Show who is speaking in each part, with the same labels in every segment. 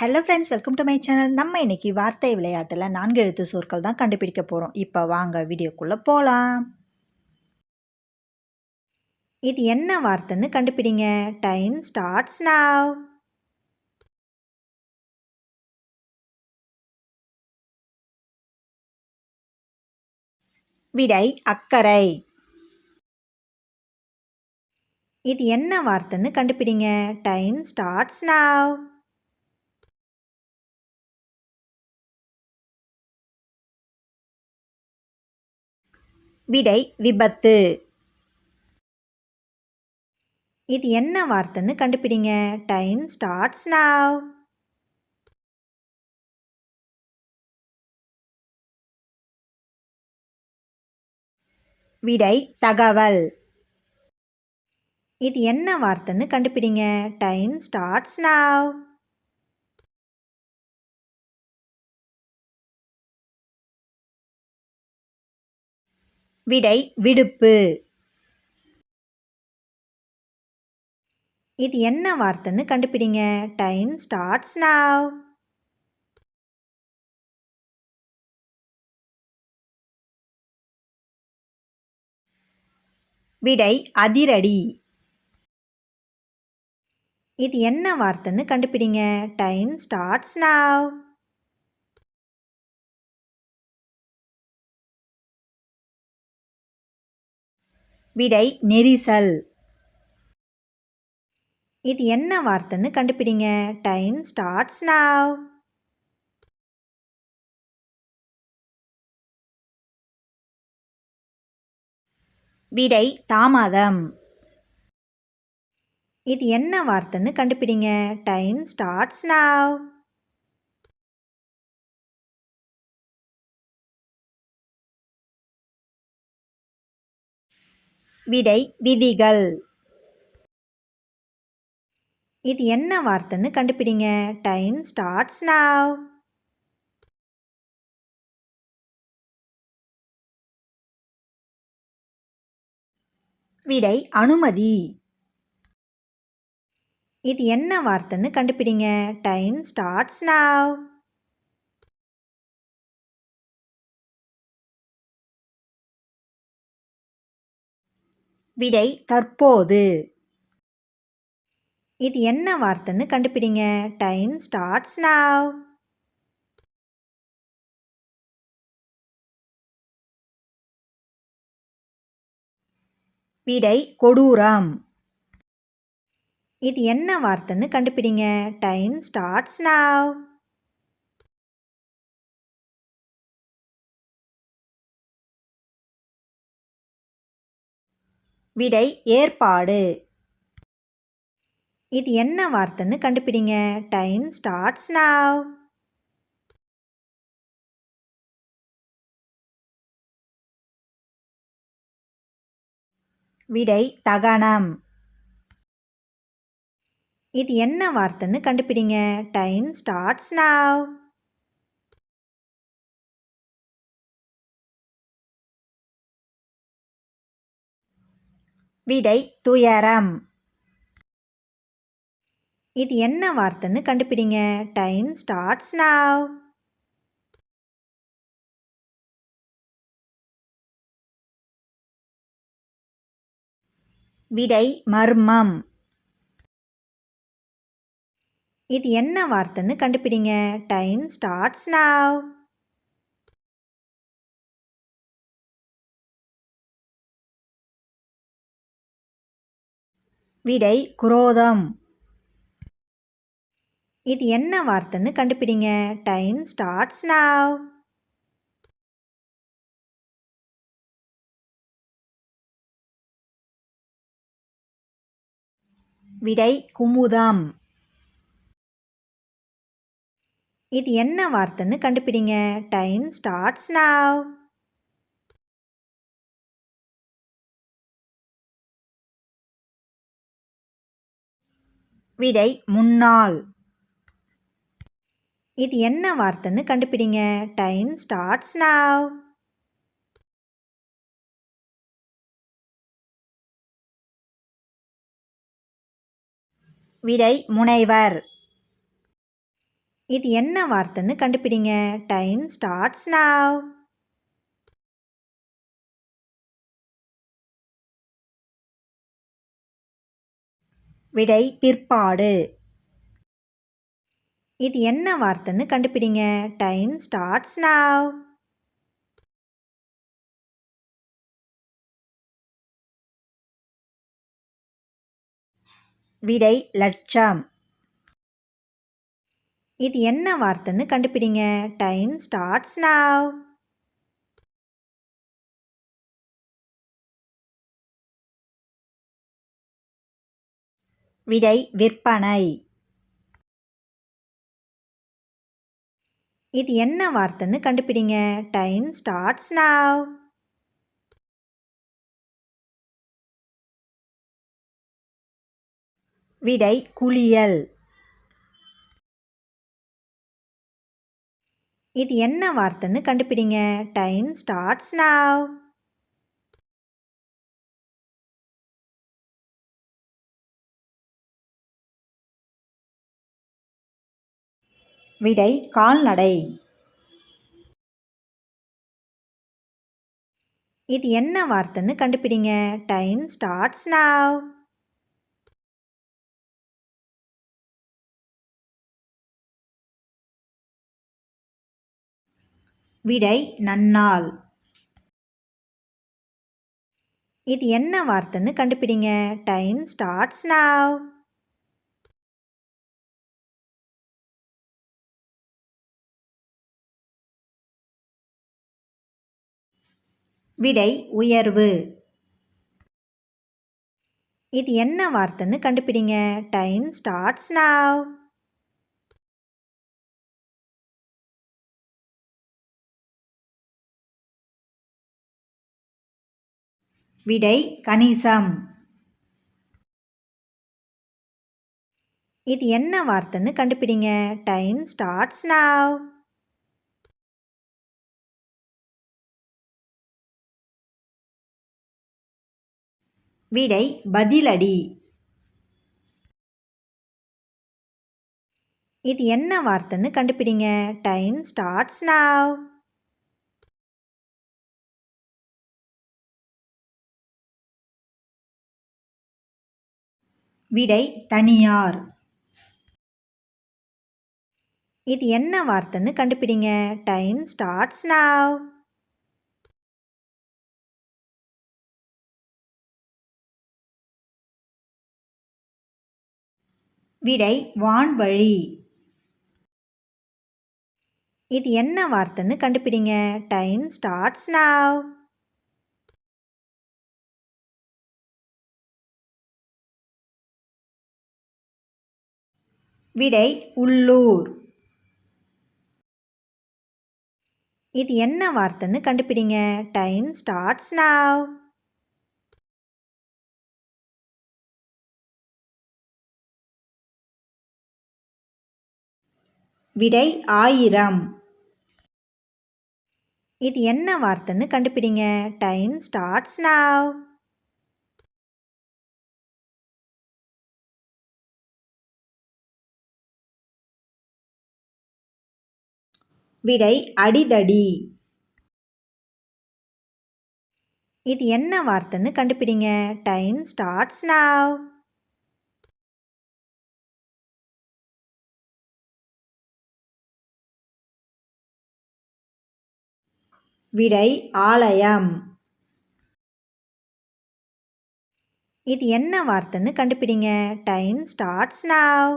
Speaker 1: Hello friends, welcome to my channel. நம்ம இன்னைக்கு வார்த்தை விளையாட்டில் 4 எழுத்து சொற்கள் தான் கண்டுபிடிக்க போகிறோம். இப்போ வாங்க வீடியோக்குள்ளே போகலாம். இது என்ன வார்த்தைன்னு கண்டுபிடிங்க. Time starts now. விடை அக்கறை. இது என்ன வார்த்தைன்னு கண்டுபிடிங்க. Time starts now. விடை விபத்து. இது என்ன வார்த்தைன்னு கண்டுபிடிங்க. Time starts now. விடை தகவல். இது என்ன வார்த்தைன்னு கண்டுபிடிங்க. Time starts now. விடை விடுப்பு. இது என்ன வார்த்தைன்னு கண்டுபிடிங்க. Time starts now. விடை அதிரடி. இது என்ன வார்த்தைன்னு கண்டுபிடிங்க. Time starts now. விடை நெரிசல். இது என்ன வார்த்தைன்னு கண்டுபிடிங்க. Time starts now. விடை தாமதம். இது என்ன வார்த்தைன்னு கண்டுபிடிங்க. Time starts now. விடை விதிகள். இது என்ன வார்த்தைன்னு கண்டுபிடிங்க. Time starts now. விடை அனுமதி. இது என்ன வார்த்தைன்னு கண்டுபிடிங்க. Time starts now. விடை தற்போது. இது என்ன வார்த்தைன்னு கண்டுபிடிங்க. Time starts now. விடை கொடூரம். இது என்ன வார்த்தைன்னு கண்டுபிடிங்க. Time starts now. விடை ஏற்பாடு. இது என்ன வார்த்தைன்னு கண்டுபிடிங்க. Time starts now. விடை தகனம். இது என்ன வார்த்தைன்னு கண்டுபிடிங்க. Time starts now. விடை துயரம். இது என்ன வார்த்தைன்னு கண்டுபிடிங்க. Time starts now. விடை மர்மம். இது என்ன வார்த்தைன்னு கண்டுபிடிங்க. Time starts now. விடை குரோதம். இது என்ன வார்த்தைன்னு கண்டுபிடிங்க. Time starts now. விடை குமுதம். இது என்ன வார்த்தைன்னு கண்டுபிடிங்க. Time starts now. விடை முன்னாள். இது என்ன வார்த்தைன்னு கண்டுபிடிங்க. Time starts now. விடை முனைவர். இது என்ன வார்த்தைன்னு கண்டுபிடிங்க. Time starts now. விடை பிற்பாடு. இது என்ன வார்த்தைன்னு கண்டுபிடிங்க. Time starts now. விடை லட்சம். இது என்ன வார்த்தைன்னு கண்டுபிடிங்க. Time starts now. விடை விற்பனை. இது என்ன வார்த்தைன்னு கண்டுபிடிங்க. Time starts now. விடை குளியல். இது என்ன வார்த்தைன்னு கண்டுபிடிங்க. Time starts now. விடை கால்நடை. இது என்ன வார்த்தைன்னு கண்டுபிடிங்க. Time starts now. விடை நன்னாள். இது என்ன வார்த்தைன்னு கண்டுபிடிங்க. Time starts now. விடை உயர்வு. இது என்ன வார்த்தைன்னு கண்டுபிடிங்க. Time starts now. விடை கணிசம். இது என்ன வார்த்தைன்னு கண்டுபிடிங்க. Time starts now. விடை பதிலடி. இது என்ன வார்த்தைன்னு கண்டுபிடிங்க. Time starts now. விடை தனியார். இது என்ன வார்த்தைன்னு கண்டுபிடிங்க. Time starts now. விடை வான்வழி. இது என்ன வார்த்தைன்னு கண்டுபிடிங்க. Time starts now. விடை உள்ளூர். இது என்ன வார்த்தைன்னு கண்டுபிடிங்க. Time starts now. விடை ஆயிரம். இது என்ன வார்த்தைன்னு கண்டுபிடிங்க. Time starts now. விடை அடிதடி. இது என்ன வார்த்தைன்னு கண்டுபிடிங்க. Time starts now. விடை ஆலயம். இது என்ன வார்த்தைன்னு கண்டுபிடிங்க. Time starts now.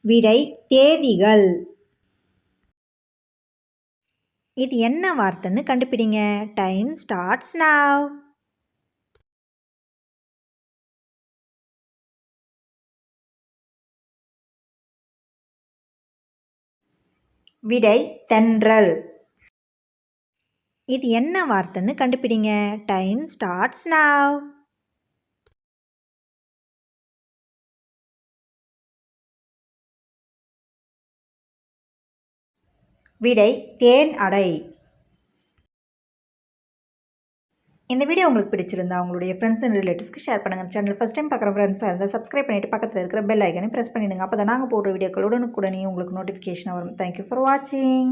Speaker 1: விடை தேதிகள். இது என்ன வார்த்தைன்னு கண்டுபிடிங்க. Time starts now. விடை தென்றல். இது என்ன வார்த்தைன்னு கண்டுபிடிங்க. Time starts now. விடை தேன் அடை. இந்த வீடியோ உங்களுக்கு பிடிச்சிருந்தா உங்களுடைய ஃப்ரெண்ட்ஸ் அண்ட் ரிலேட்டிவ்ஸ்க்கு ஷேர் பண்ணுங்கள். சேனல் ஃபஸ்ட் டைம் பார்க்குற ஃப்ரெண்ட்ஸாக இருந்தால் சப்ஸ்கிரைப் பண்ணிவிட்டு பக்கத்தில் இருக்கிற பெல் ஐக்கனை ப்ரெஸ் பண்ணிடுங்க. அப்போ தான் நாங்கள் போடுற வீடியோக்கள் உடனுக்குடனே உங்களுக்கு நோட்டிஃபிகேஷன் வரும். தேங்க்யூ ஃபார் வாட்சிங்.